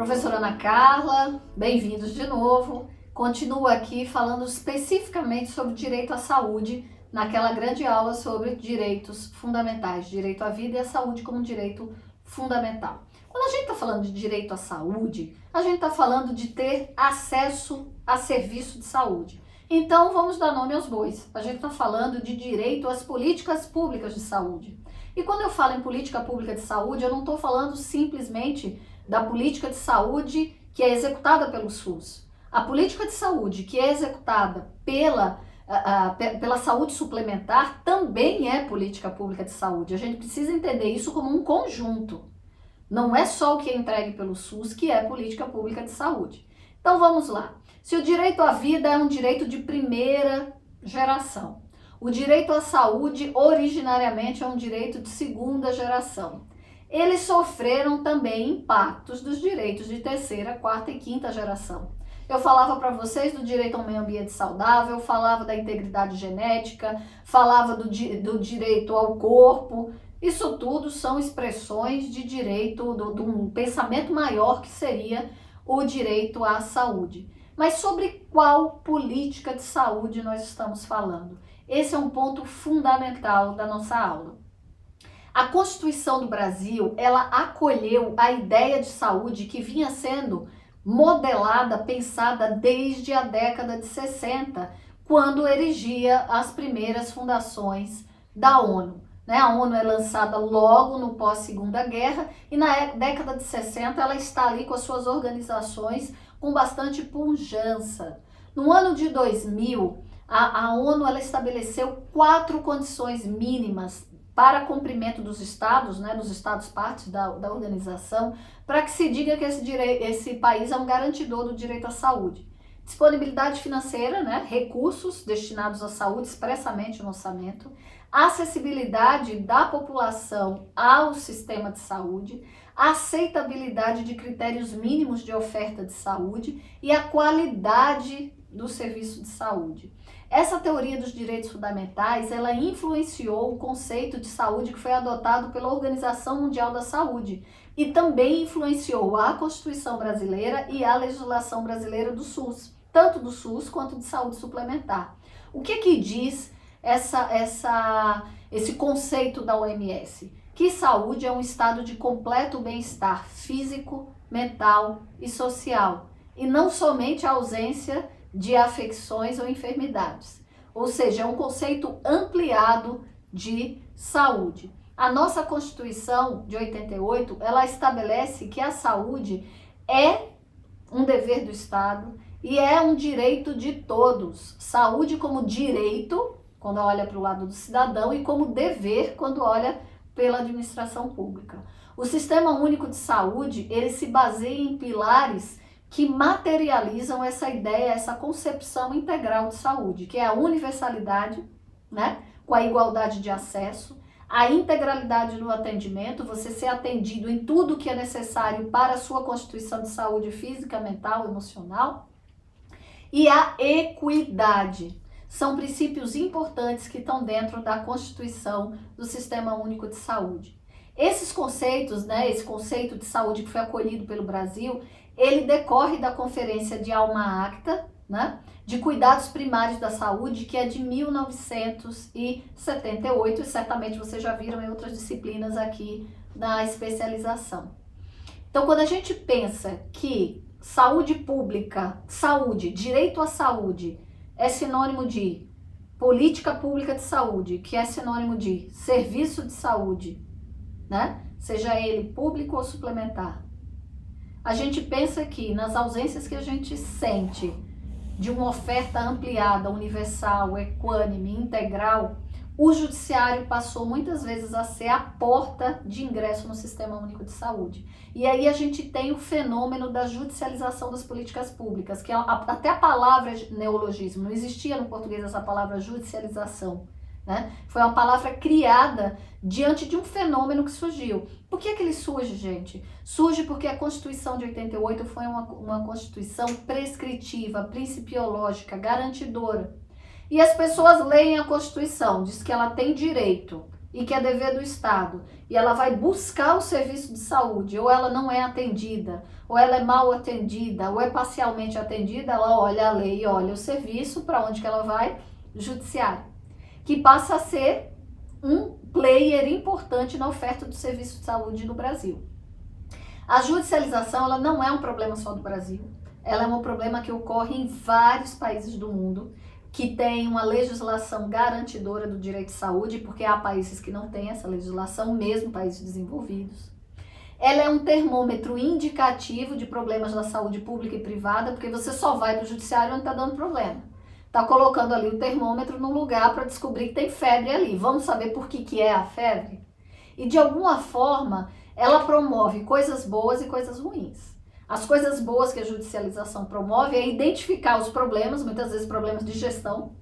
Professora Ana Carla, bem-vindos de novo. Continuo aqui falando especificamente sobre direito à saúde, naquela grande aula sobre direitos fundamentais, direito à vida e à saúde como direito fundamental. Quando a gente está falando de direito à saúde, a gente está falando de ter acesso a serviço de saúde. Então, vamos dar nome aos bois. A gente está falando de direito às políticas públicas de saúde. E quando eu falo em política pública de saúde, eu não estou falando simplesmente da política de saúde que é executada pelo SUS. A política de saúde que é executada pela saúde suplementar também é política pública de saúde. A gente precisa entender isso como um conjunto. Não é só o que é entregue pelo SUS que é política pública de saúde. Então vamos lá. Se o direito à vida é um direito de primeira geração, o direito à saúde originariamente é um direito de segunda geração. Eles sofreram também impactos dos direitos de terceira, quarta e quinta geração. Eu falava para vocês do direito ao meio ambiente saudável, falava da integridade genética, falava do direito ao corpo. Isso tudo são expressões de direito, de um pensamento maior que seria o direito à saúde. Mas sobre qual política de saúde nós estamos falando? Esse é um ponto fundamental da nossa aula. A Constituição do Brasil, ela acolheu a ideia de saúde que vinha sendo modelada, pensada desde a década de 60, quando erigia as primeiras fundações da ONU. A ONU é lançada logo no pós-Segunda Guerra e na década de 60 ela está ali com as suas organizações com bastante pujança. No ano de 2000, a ONU ela estabeleceu 4 condições mínimas para cumprimento dos estados, dos estados partes da organização, para que se diga que esse país é um garantidor do direito à saúde. Disponibilidade financeira, recursos destinados à saúde expressamente no orçamento, acessibilidade da população ao sistema de saúde, aceitabilidade de critérios mínimos de oferta de saúde e a qualidade do serviço de saúde. Essa teoria dos direitos fundamentais, ela influenciou o conceito de saúde que foi adotado pela Organização Mundial da Saúde e também influenciou a Constituição brasileira e a legislação brasileira do SUS, tanto do SUS quanto de saúde suplementar. O que diz esse conceito da OMS? Que saúde é um estado de completo bem-estar físico, mental e social, e não somente a ausência de afecções ou enfermidades. Ou seja, é um conceito ampliado de saúde. A nossa Constituição de 88, ela estabelece que a saúde é um dever do Estado e é um direito de todos. Saúde como direito, quando olha para o lado do cidadão, e como dever, quando olha pela administração pública. O Sistema Único de Saúde, ele se baseia em pilares que materializam essa ideia, essa concepção integral de saúde, que é a universalidade, com a igualdade de acesso, a integralidade no atendimento, você ser atendido em tudo que é necessário para a sua constituição de saúde física, mental, emocional, e a equidade. São princípios importantes que estão dentro da Constituição do Sistema Único de Saúde. Esses conceitos, esse conceito de saúde que foi acolhido pelo Brasil, ele decorre da Conferência de Alma Ata, de Cuidados Primários da Saúde, que é de 1978, e certamente vocês já viram em outras disciplinas aqui na especialização. Então, quando a gente pensa que saúde pública, direito à saúde, é sinônimo de política pública de saúde, que é sinônimo de serviço de saúde, seja ele público ou suplementar. A gente pensa que nas ausências que a gente sente de uma oferta ampliada, universal, equânime, integral, o judiciário passou muitas vezes a ser a porta de ingresso no Sistema Único de Saúde. E aí a gente tem o fenômeno da judicialização das políticas públicas, que até a palavra neologismo, não existia no português essa palavra judicialização. Foi uma palavra criada diante de um fenômeno que surgiu. Por que ele surge, gente? Surge porque a Constituição de 88 foi uma Constituição prescritiva, principiológica, garantidora. E as pessoas leem a Constituição, diz que ela tem direito e que é dever do Estado, e ela vai buscar o serviço de saúde, ou ela não é atendida, ou ela é mal atendida, ou é parcialmente atendida, ela olha a lei, olha o serviço, para onde que ela vai? Judiciário, que passa a ser um player importante na oferta do serviço de saúde no Brasil. A judicialização, ela não é um problema só do Brasil, ela é um problema que ocorre em vários países do mundo, que tem uma legislação garantidora do direito de saúde, porque há países que não têm essa legislação, mesmo países desenvolvidos. Ela é um termômetro indicativo de problemas da saúde pública e privada, porque você só vai para o judiciário onde está dando problema. Está colocando ali o termômetro num lugar para descobrir que tem febre ali. Vamos saber por que é a febre? E de alguma forma, ela promove coisas boas e coisas ruins. As coisas boas que a judicialização promove é identificar os problemas, muitas vezes problemas de gestão,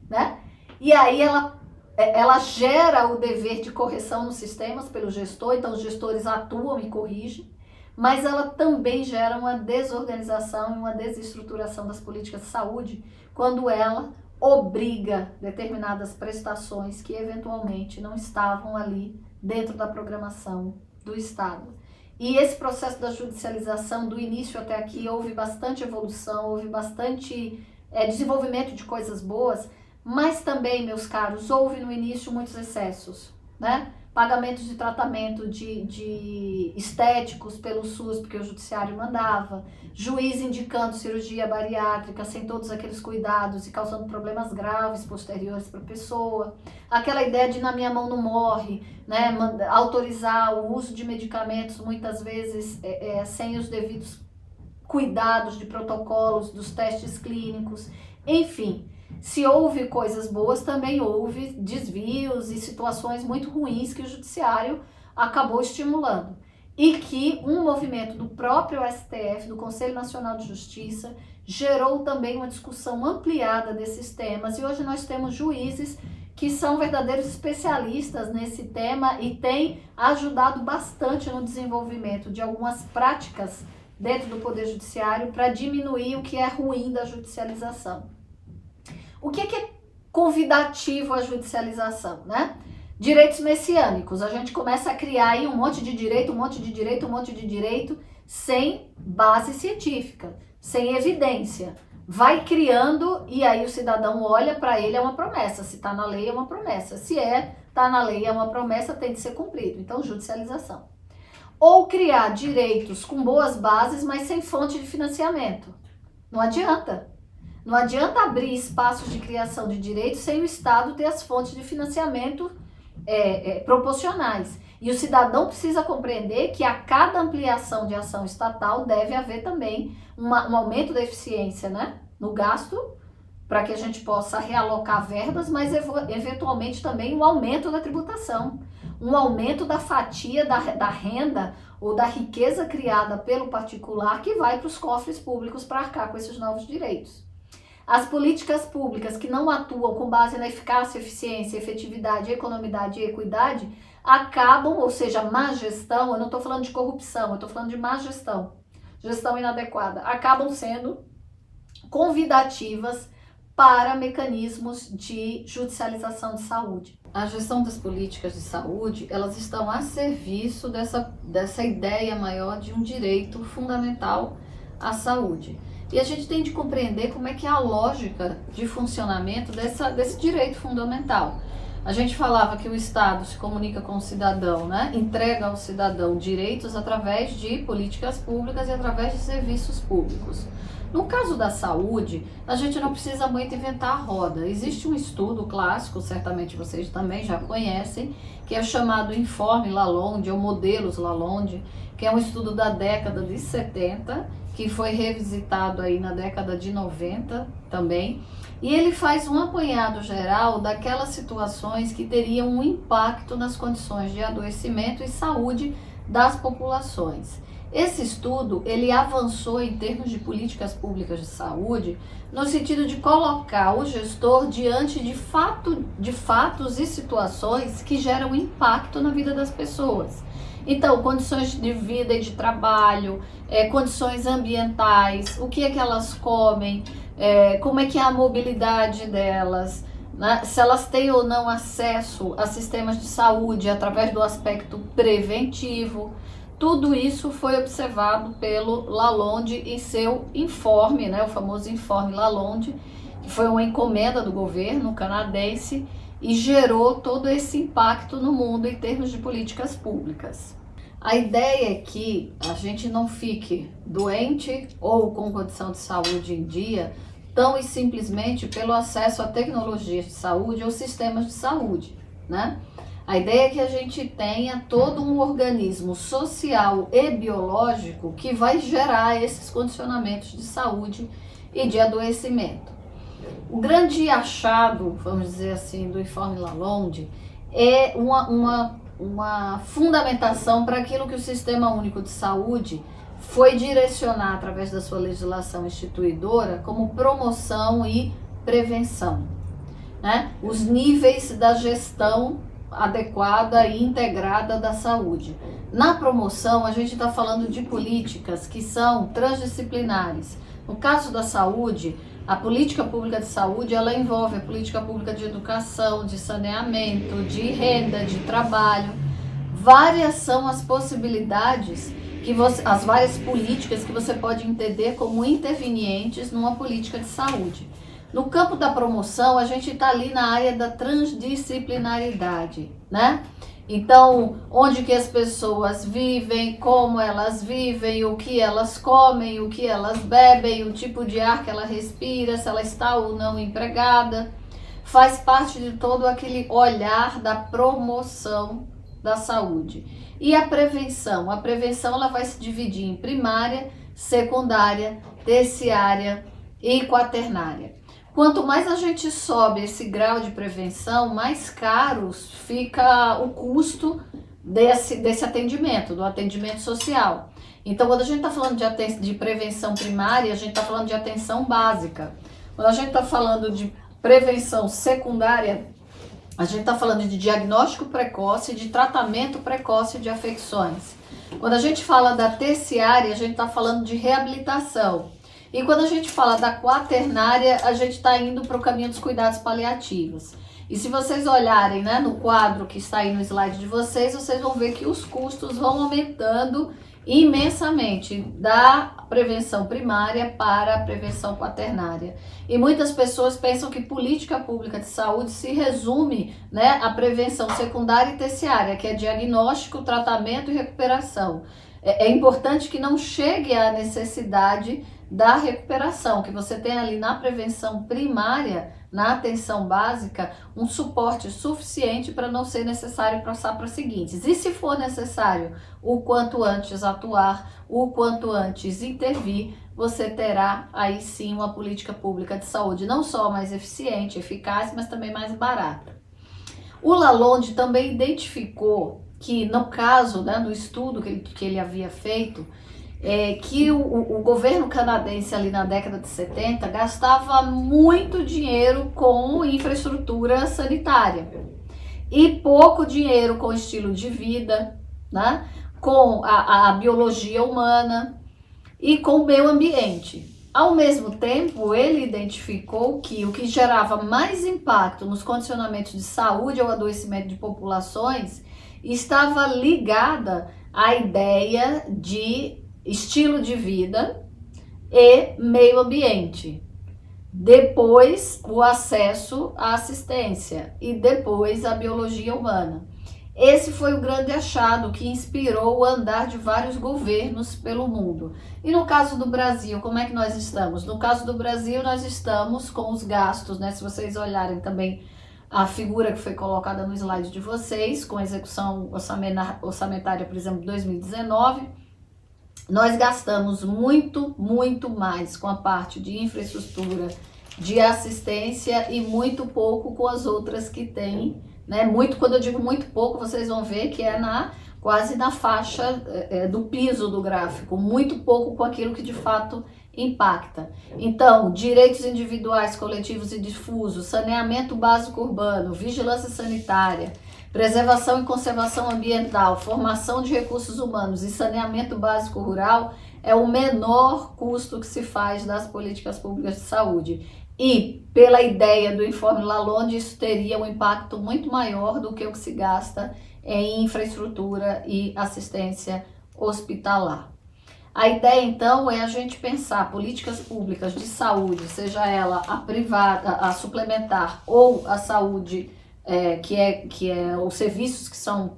né? E aí ela gera o dever de correção nos sistemas pelo gestor, então os gestores atuam e corrigem, mas ela também gera uma desorganização e uma desestruturação das políticas de saúde, quando ela obriga determinadas prestações que eventualmente não estavam ali dentro da programação do Estado. E esse processo da judicialização, do início até aqui, houve bastante evolução, houve bastante desenvolvimento de coisas boas, mas também, meus caros, houve no início muitos excessos, né? Pagamentos de tratamento de estéticos pelo SUS, porque o judiciário mandava, juiz indicando cirurgia bariátrica sem todos aqueles cuidados e causando problemas graves posteriores para a pessoa. Aquela ideia de na minha mão não morre, né? Autorizar o uso de medicamentos muitas vezes sem os devidos cuidados de protocolos, dos testes clínicos, enfim. Se houve coisas boas, também houve desvios e situações muito ruins que o judiciário acabou estimulando. E que um movimento do próprio STF, do Conselho Nacional de Justiça, gerou também uma discussão ampliada desses temas. E hoje nós temos juízes que são verdadeiros especialistas nesse tema e têm ajudado bastante no desenvolvimento de algumas práticas dentro do Poder Judiciário para diminuir o que é ruim da judicialização. O que é convidativo à judicialização, né? Direitos messiânicos. A gente começa a criar aí um monte de direito, sem base científica, sem evidência. Vai criando e aí o cidadão olha, para ele é uma promessa. Se está na lei, é uma promessa. Se está na lei, é uma promessa, tem de ser cumprido. Então, judicialização. Ou criar direitos com boas bases, mas sem fonte de financiamento. Não adianta. Não adianta abrir espaços de criação de direitos sem o Estado ter as fontes de financiamento proporcionais. E o cidadão precisa compreender que a cada ampliação de ação estatal deve haver também um aumento da eficiência, né, no gasto, para que a gente possa realocar verbas, mas eventualmente também um aumento da tributação, um aumento da fatia da renda ou da riqueza criada pelo particular que vai para os cofres públicos para arcar com esses novos direitos. As políticas públicas que não atuam com base na eficácia, eficiência, efetividade, economidade e equidade acabam, ou seja, má gestão, eu não estou falando de corrupção, eu estou falando de má gestão, gestão inadequada, acabam sendo convidativas para mecanismos de judicialização de saúde. A gestão das políticas de saúde, elas estão a serviço dessa ideia maior de um direito fundamental à saúde. E a gente tem de compreender como é que é a lógica de funcionamento desse direito fundamental. A gente falava que o Estado se comunica com o cidadão, né? Entrega ao cidadão direitos através de políticas públicas e através de serviços públicos. No caso da saúde, a gente não precisa muito inventar a roda. Existe um estudo clássico, certamente vocês também já conhecem, que é o chamado Informe Lalonde, ou Modelos Lalonde, que é um estudo da década de 70, que foi revisitado aí na década de 90 também, e ele faz um apanhado geral daquelas situações que teriam um impacto nas condições de adoecimento e saúde das populações. Esse estudo, ele avançou em termos de políticas públicas de saúde, no sentido de colocar o gestor diante de fatos e situações que geram impacto na vida das pessoas. Então, condições de vida e de trabalho, condições ambientais, o que é que elas comem, como é que é a mobilidade delas, né, se elas têm ou não acesso a sistemas de saúde através do aspecto preventivo. Tudo isso foi observado pelo Lalonde em seu informe, né, o famoso informe Lalonde, que foi uma encomenda do governo canadense e gerou todo esse impacto no mundo em termos de políticas públicas. A ideia é que a gente não fique doente ou com condição de saúde em dia tão e simplesmente pelo acesso a tecnologias de saúde ou sistemas de saúde, né? A ideia é que a gente tenha todo um organismo social e biológico que vai gerar esses condicionamentos de saúde e de adoecimento. O grande achado, vamos dizer assim, do informe Lalonde é uma fundamentação para aquilo que o Sistema Único de Saúde foi direcionar através da sua legislação instituidora como promoção e prevenção, né? Os níveis da gestão adequada e integrada da saúde. Na promoção, a gente está falando de políticas que são transdisciplinares. No caso da saúde, a política pública de saúde, ela envolve a política pública de educação, de saneamento, de renda, de trabalho. Várias são as possibilidades, as várias políticas que você pode entender como intervenientes numa política de saúde. No campo da promoção, a gente está ali na área da transdisciplinaridade, né? Então, onde que as pessoas vivem, como elas vivem, o que elas comem, o que elas bebem, o tipo de ar que ela respira, se ela está ou não empregada, faz parte de todo aquele olhar da promoção da saúde. E a prevenção ela vai se dividir em primária, secundária, terciária e quaternária. Quanto mais a gente sobe esse grau de prevenção, mais caros fica o custo desse atendimento, do atendimento social. Então, quando a gente está falando de prevenção primária, a gente está falando de atenção básica. Quando a gente está falando de prevenção secundária, a gente está falando de diagnóstico precoce, de tratamento precoce de afecções. Quando a gente fala da terciária, a gente está falando de reabilitação. E quando a gente fala da quaternária, a gente está indo para o caminho dos cuidados paliativos. E se vocês olharem, né, no quadro que está aí no slide de vocês vão ver que os custos vão aumentando imensamente da prevenção primária para a prevenção quaternária. E muitas pessoas pensam que política pública de saúde se resume, né, à prevenção secundária e terciária, que é diagnóstico, tratamento e recuperação. É importante que não chegue à necessidade da recuperação, que você tenha ali na prevenção primária, na atenção básica, um suporte suficiente para não ser necessário passar para as seguintes. E se for necessário, o quanto antes atuar, o quanto antes intervir, você terá aí sim uma política pública de saúde não só mais eficiente, eficaz, mas também mais barata. O Lalonde também identificou que no caso, né, no estudo que ele havia feito, que o governo canadense ali na década de 70 gastava muito dinheiro com infraestrutura sanitária e pouco dinheiro com estilo de vida, né, com a biologia humana e com o meio ambiente. Ao mesmo tempo, ele identificou que o que gerava mais impacto nos condicionamentos de saúde ou adoecimento de populações estava ligada à ideia de estilo de vida e meio ambiente. Depois, o acesso à assistência e depois a biologia humana. Esse foi o grande achado que inspirou o andar de vários governos pelo mundo. E no caso do Brasil, como é que nós estamos? No caso do Brasil, nós estamos com os gastos, né? Se vocês olharem também a figura que foi colocada no slide de vocês, com a execução orçamentária, por exemplo, 2019, nós gastamos muito mais com a parte de infraestrutura, de assistência e muito pouco com as outras que tem, né? Muito, quando eu digo muito pouco, vocês vão ver que é quase na faixa do piso do gráfico, muito pouco com aquilo que de fato impacta. Então, direitos individuais, coletivos e difusos, saneamento básico urbano, vigilância sanitária, preservação e conservação ambiental, formação de recursos humanos e saneamento básico rural é o menor custo que se faz das políticas públicas de saúde. E pela ideia do informe Lalonde, isso teria um impacto muito maior do que o que se gasta em infraestrutura e assistência hospitalar. A ideia, então, é a gente pensar políticas públicas de saúde, seja ela a privada, a suplementar ou a saúde, que é os serviços que são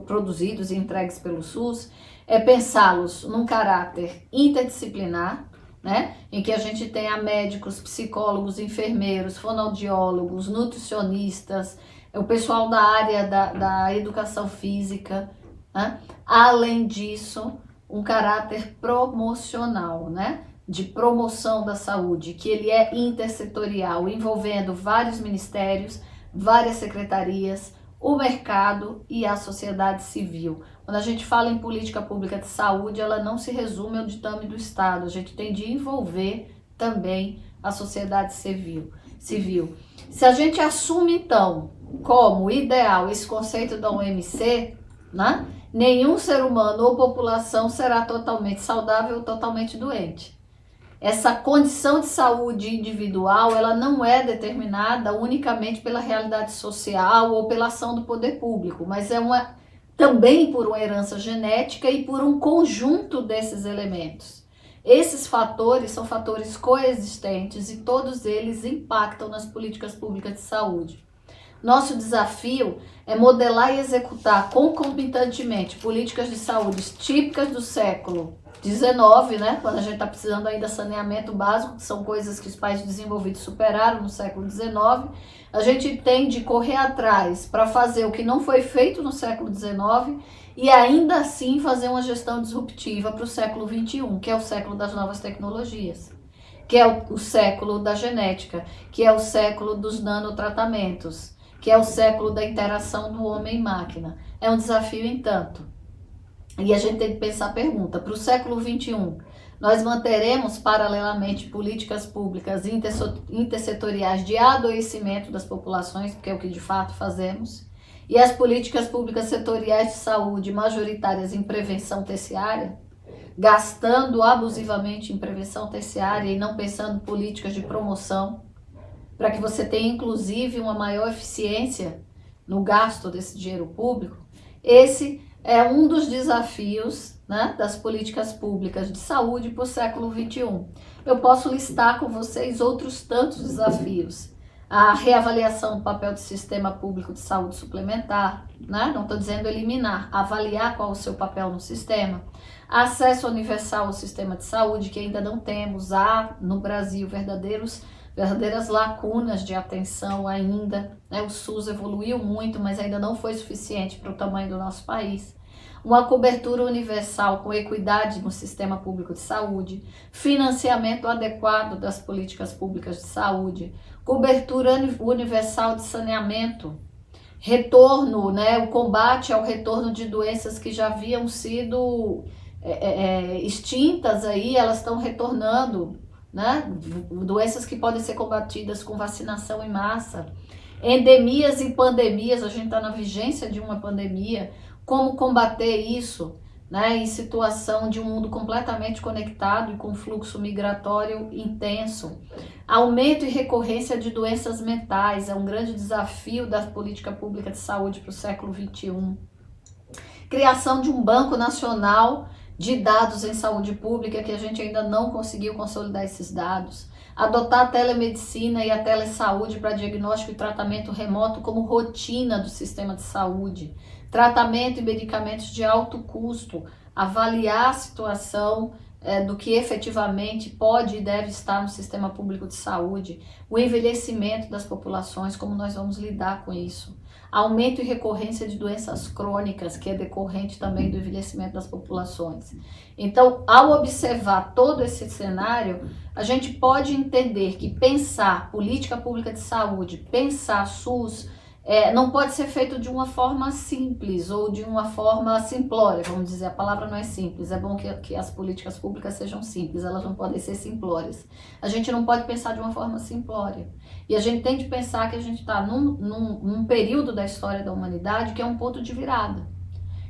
produzidos e entregues pelo SUS, é pensá-los num caráter interdisciplinar, né, em que a gente tenha médicos, psicólogos, enfermeiros, fonoaudiólogos, nutricionistas, o pessoal da área da educação física, né? Além disso, um caráter promocional, né, de promoção da saúde, que ele é intersetorial, envolvendo vários ministérios, várias secretarias, o mercado e a sociedade civil. Quando a gente fala em política pública de saúde, ela não se resume ao ditame do Estado, a gente tem de envolver também a sociedade civil. Se a gente assume, então, como ideal esse conceito da OMC, né, nenhum ser humano ou população será totalmente saudável ou totalmente doente. Essa condição de saúde individual, ela não é determinada unicamente pela realidade social ou pela ação do poder público, mas também por uma herança genética e por um conjunto desses elementos. Esses fatores são fatores coexistentes e todos eles impactam nas políticas públicas de saúde. Nosso desafio é modelar e executar concomitantemente políticas de saúde típicas do século XIX, né? Quando a gente está precisando ainda de saneamento básico, que são coisas que os países desenvolvidos superaram no século XIX. A gente tem de correr atrás para fazer o que não foi feito no século XIX e ainda assim fazer uma gestão disruptiva para o século XXI, que é o século das novas tecnologias, que é o século da genética, que é o século dos nanotratamentos, que é o século da interação do homem e máquina. É um desafio em tanto. E a gente tem que pensar a pergunta, para o século XXI, nós manteremos paralelamente políticas públicas intersetoriais de adoecimento das populações, porque é o que de fato fazemos, e as políticas públicas setoriais de saúde majoritárias em prevenção terciária, gastando abusivamente em prevenção terciária e não pensando em políticas de promoção, para que você tenha inclusive uma maior eficiência no gasto desse dinheiro público. Esse é um dos desafios, né, das políticas públicas de saúde para o século XXI. Eu posso listar com vocês outros tantos desafios. A reavaliação do papel do sistema público de saúde suplementar, né? Não estou dizendo eliminar, avaliar qual é o seu papel no sistema. Acesso universal ao sistema de saúde, que ainda não temos. Há no Brasil verdadeiras lacunas de atenção ainda, né? O SUS evoluiu muito, mas ainda não foi suficiente para o tamanho do nosso país. Uma cobertura universal com equidade no sistema público de saúde, financiamento adequado das políticas públicas de saúde, cobertura universal de saneamento, retorno, né? O combate ao retorno de doenças que já haviam sido extintas aí, elas estão retornando, né? Doenças que podem ser combatidas com vacinação em massa, endemias e pandemias, a gente está na vigência de uma pandemia, como combater isso, né? Em situação de um mundo completamente conectado e com fluxo migratório intenso. Aumento e recorrência de doenças mentais é um grande desafio da política pública de saúde para o século XXI. Criação de um banco nacional de dados em saúde pública, que a gente ainda não conseguiu consolidar esses dados. Adotar a telemedicina e a telesaúde para diagnóstico e tratamento remoto como rotina do sistema de saúde. Tratamento e medicamentos de alto custo. Avaliar a situação do que efetivamente pode e deve estar no sistema público de saúde. O envelhecimento das populações, como nós vamos lidar com isso. Aumento e recorrência de doenças crônicas, que é decorrente também do envelhecimento das populações. Então, ao observar todo esse cenário, a gente pode entender que pensar política pública de saúde, pensar SUS, não pode ser feito de uma forma simples ou de uma forma simplória, vamos dizer, a palavra não é simples, é bom que as políticas públicas sejam simples, elas não podem ser simplórias. A gente não pode pensar de uma forma simplória. E a gente tem de pensar que a gente está num período da história da humanidade que é um ponto de virada.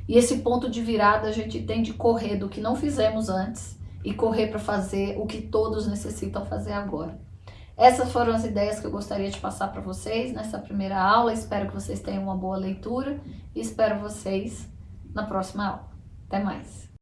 E esse ponto de virada a gente tem de correr do que não fizemos antes e correr para fazer o que todos necessitam fazer agora. Essas foram as ideias que eu gostaria de passar para vocês nessa primeira aula. Espero que vocês tenham uma boa leitura e espero vocês na próxima aula. Até mais!